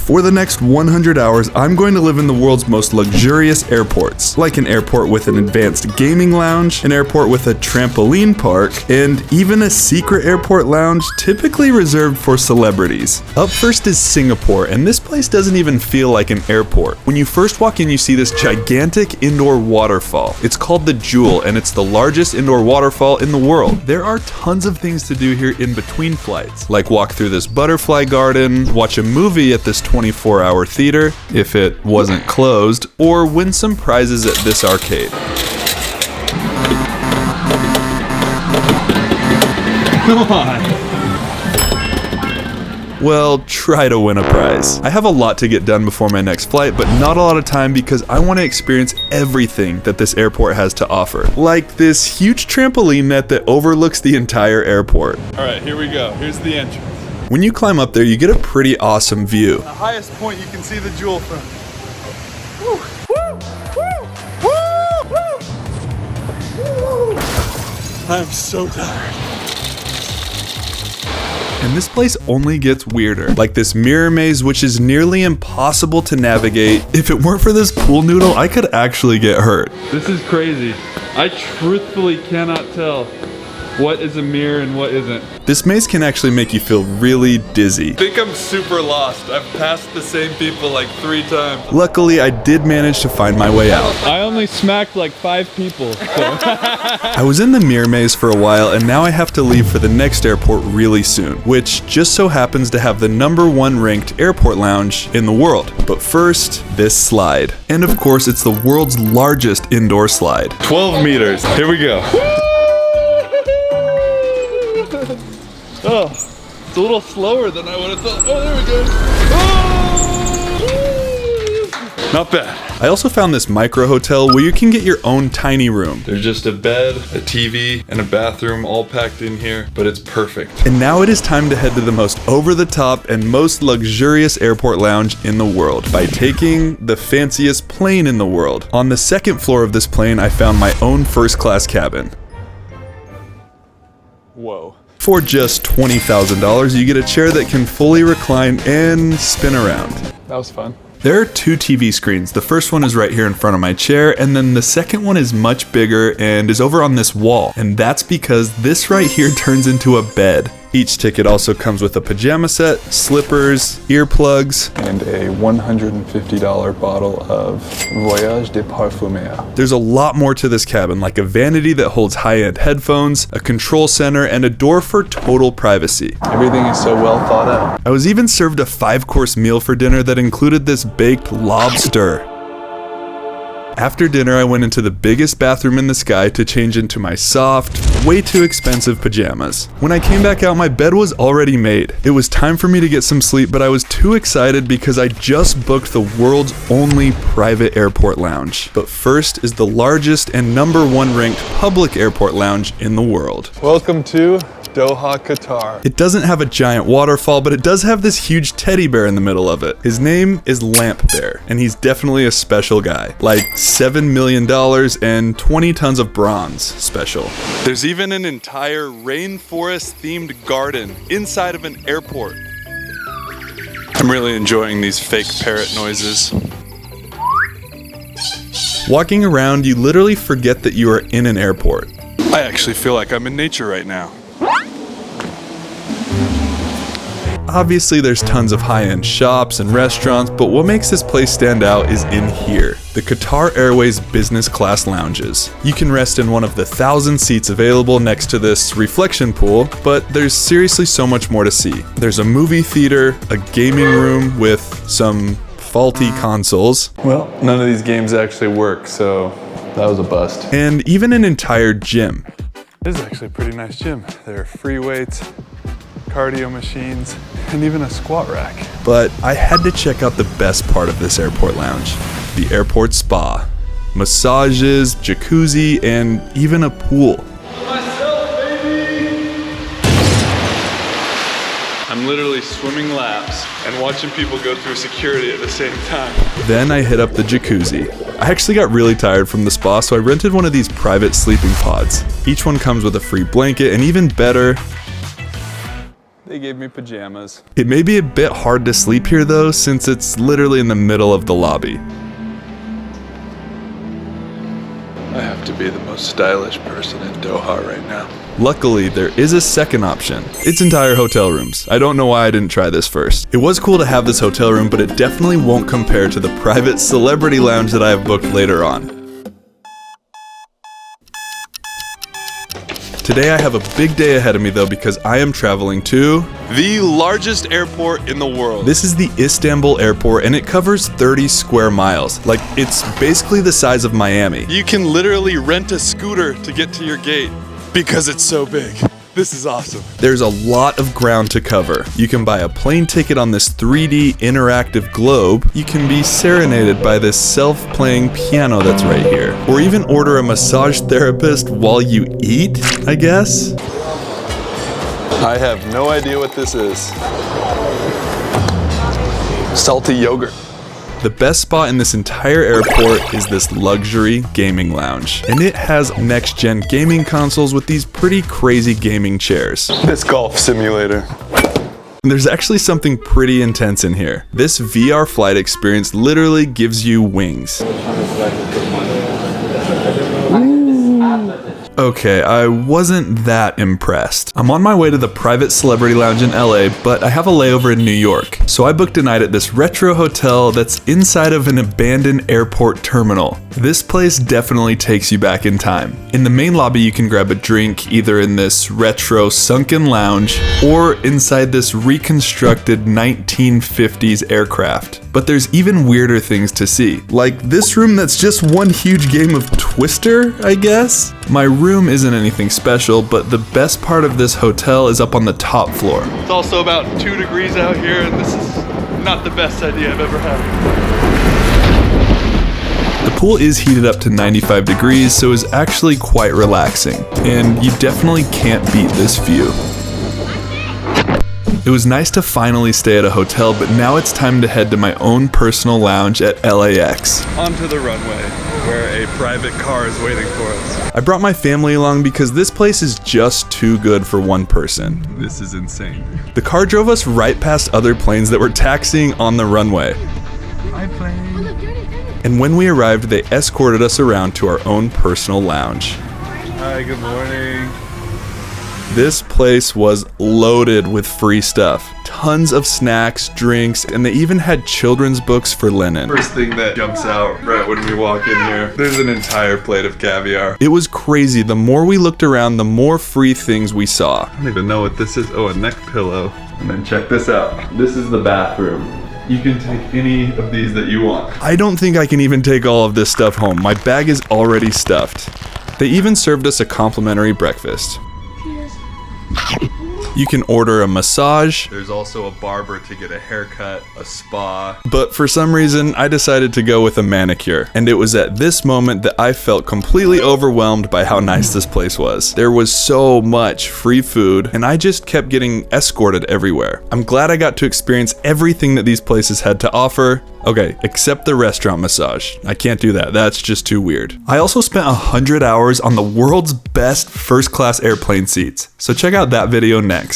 For the next 100 hours, I'm going to live in the world's most luxurious airports, like an airport with an advanced gaming lounge, an airport with a trampoline park, and even a secret airport lounge typically reserved for celebrities. Up first is Singapore, and this place doesn't even feel like an airport. When you first walk in, you see this gigantic indoor waterfall. It's called the Jewel, and it's the largest indoor waterfall in the world. There are tons of things to do here in between flights, like walk through this butterfly garden, watch a movie at this 24-hour theater, if it wasn't closed, or win some prizes at this arcade. Come on. Well, try to win a prize. I have a lot to get done before my next flight, but not a lot of time because I want to experience everything that this airport has to offer. Like this huge trampoline net that overlooks the entire airport. All right, here we go. Here's the entrance. When you climb up there, you get a pretty awesome view. The highest point you can see the Jewel from. Woo, woo, woo, woo, woo. I'm so tired. And this place only gets weirder, like this mirror maze which is nearly impossible to navigate. If it weren't for this pool noodle, I could actually get hurt. This is crazy. I truthfully cannot tell what is a mirror and what isn't. This maze can actually make you feel really dizzy. I think I'm super lost. I've passed the same people like 3 times. Luckily, I did manage to find my way out. I only smacked like 5 people. So. I was in the mirror maze for a while, and now I have to leave for the next airport really soon, which just so happens to have the #1 ranked airport lounge in the world. But first, this slide. And of course, it's the world's largest indoor slide. 12 meters. Here we go. Oh, it's a little slower than I would have thought. Oh, there we go. Oh! Not bad. I also found this micro hotel where you can get your own tiny room. There's just a bed, a TV, and a bathroom all packed in here, but it's perfect. And now it is time to head to the most over-the-top and most luxurious airport lounge in the world by taking the fanciest plane in the world. On the second floor of this plane, I found my own first-class cabin. Whoa. For just $20,000, you get a chair that can fully recline and spin around. That was fun. There are 2 TV screens. The first one is right here in front of my chair, and then the second one is much bigger and is over on this wall. And that's because this right here turns into a bed. Each ticket also comes with a pajama set, slippers, earplugs, and a $150 bottle of Voyage de Parfumeur. There's a lot more to this cabin, like a vanity that holds high-end headphones, a control center, and a door for total privacy. Everything is so well thought out. I was even served a 5-course meal for dinner that included this baked lobster. After dinner, I went into the biggest bathroom in the sky to change into my soft, way too expensive pajamas. When I came back out, my bed was already made. It was time for me to get some sleep, but I was too excited because I just booked the world's only private airport lounge. But first is the largest and #1 ranked public airport lounge in the world. Welcome to Doha, Qatar. It doesn't have a giant waterfall, but it does have this huge teddy bear in the middle of it. His name is Lamp Bear, and he's definitely a special guy. Like $7 million and 20 tons of bronze special. There's even an entire rainforest-themed garden inside of an airport. I'm really enjoying these fake parrot noises. Walking around, you literally forget that you are in an airport. I actually feel like I'm in nature right now. Obviously, there's tons of high-end shops and restaurants, but what makes this place stand out is in here, the Qatar Airways business class lounges. You can rest in one of the 1,000 seats available next to this reflection pool, but there's seriously so much more to see. There's a movie theater, a gaming room with some faulty consoles. Well, none of these games actually work, so that was a bust. And even an entire gym. This is actually a pretty nice gym. There are free weights, cardio machines, and even a squat rack. But I had to check out the best part of this airport lounge, the airport spa. Massages, jacuzzi, and even a pool. I'm literally swimming laps and watching people go through security at the same time. Then I hit up the jacuzzi. I actually got really tired from the spa, so I rented one of these private sleeping pods. Each one comes with a free blanket, and even better, They gave me pajamas. It may be a bit hard to sleep here though, since it's literally in the middle of the lobby. I have to be the most stylish person in Doha right now. Luckily, there is a second option. It's entire hotel rooms. I don't know why I didn't try this first. It was cool to have this hotel room, but it definitely won't compare to the private celebrity lounge that I have booked later on. Today I have a big day ahead of me though, because I am traveling to the largest airport in the world. This is the Istanbul airport and it covers 30 square miles. Like, it's basically the size of Miami. You can literally rent a scooter to get to your gate because it's so big. This is awesome. There's a lot of ground to cover. You can buy a plane ticket on this 3D interactive globe. You can be serenaded by this self-playing piano that's right here. Or even order a massage therapist while you eat, I guess? I have no idea what this is. Salty yogurt. The best spot in this entire airport is this luxury gaming lounge. And it has next-gen gaming consoles with these pretty crazy gaming chairs. This golf simulator. And there's actually something pretty intense in here. This VR flight experience literally gives you wings. Okay, I wasn't that impressed. I'm on my way to the private celebrity lounge in LA, but I have a layover in New York. So I booked a night at this retro hotel that's inside of an abandoned airport terminal. This place definitely takes you back in time. In the main lobby, you can grab a drink either in this retro sunken lounge or inside this reconstructed 1950s aircraft. But there's even weirder things to see. Like this room that's just one huge game of Twister, I guess? My room isn't anything special, but the best part of this hotel is up on the top floor. It's also about 2 degrees out here, and this is not the best idea I've ever had. The pool is heated up to 95 degrees, so it's actually quite relaxing. And you definitely can't beat this view. It was nice to finally stay at a hotel, but now it's time to head to my own personal lounge at LAX. Onto the runway, where a private car is waiting for us. I brought my family along because this place is just too good for one person. This is insane. The car drove us right past other planes that were taxiing on the runway. Hi, plane. And when we arrived, they escorted us around to our own personal lounge. Hi, good morning. This place was loaded with free stuff. Tons of snacks, drinks, and they even had children's books for linen. First thing that jumps out right when we walk in here, there's an entire plate of caviar. It was crazy. The more we looked around, the more free things we saw. I don't even know what this is. Oh, a neck pillow. And then check this out. This is the bathroom. You can take any of these that you want. I don't think I can even take all of this stuff home. My bag is already stuffed. They even served us a complimentary breakfast. You can order a massage. There's also a barber to get a haircut, a spa. But for some reason, I decided to go with a manicure. And it was at this moment that I felt completely overwhelmed by how nice this place was. There was so much free food, and I just kept getting escorted everywhere. I'm glad I got to experience everything that these places had to offer. Okay, except the restaurant massage. I can't do that. That's just too weird. I also spent 100 hours on the world's best first-class airplane seats. So check out that video next.